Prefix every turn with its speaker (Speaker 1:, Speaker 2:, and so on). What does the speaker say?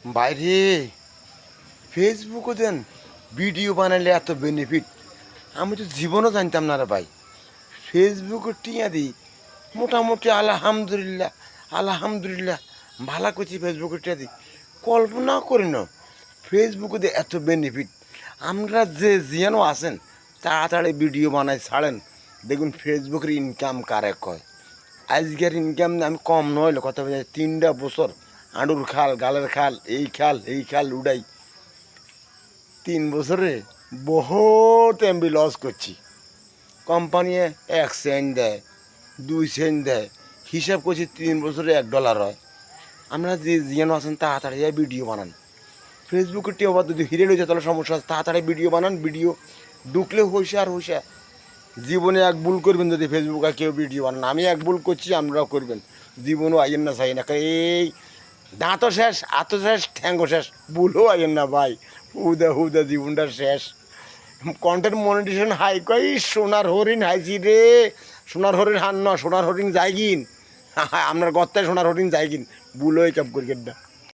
Speaker 1: বাইরে ফেসবুকও দেন ভিডিও বানাইলে এত বেনিফিট আমি তো জীবনও জানতাম না রে ভাই। ফেসবুকে টিয়া দিই মোটামুটি আলহামদুলিল্লাহ আলহামদুলিল্লাহ ভালো করছি। ফেসবুকে টিয়া দিই কল্পনা করি না ফেসবুকে দিয়ে এত বেনিফিট। আমরা যে জিয়ানো আছেন তাড়াতাড়ি ভিডিও বানাই ছাড়েন, দেখুন ফেসবুকের ইনকাম কারে কয়। আজকের ইনকাম আমি কম নইলে কথা বলছি 3টা বছর আঁড়ুর খাল গালের খাল এই খাল উড়াই 3 বছরে বহুত এমবি লস করছি। কোম্পানি 1 সেন্ট দেয় 2 সেন্ট দেয়, হিসাব করছি 3 বছরে $1 হয়। আমরা যে যেন আছেন তাড়াতাড়ি যায় ভিডিও বানান। ফেসবুকে টিও আবার যদি হিরে রয়েছে তাহলে সমস্যা আছে, তাড়াতাড়ি ভিডিও বানান। ভিডিও ঢুকলে হইসে আর হইসে। জীবনে এক ভুল করবেন যদি ফেসবুকে কেউ ভিডিও বানান, আমি এক ভুল করছি আপনারাও করবেন। জীবনও আইয়েন না চাই না, এই দাঁতও শেষ আতো শেষ ঠ্যাঙ্গো শেষ, ভুলও আইয়েন না ভাই। হুদা হুদা জীবনটা শেষ। কন্টেন্ট মনিটেশন হাই কই সোনার হরিণ হাইছি রে। সোনার হরিণ হান না, সোনার হরিণ যাইগিন। আপনার গত্তায় সোনার হরিণ যাইগিন, ভুল হয়ে কাপ করি না।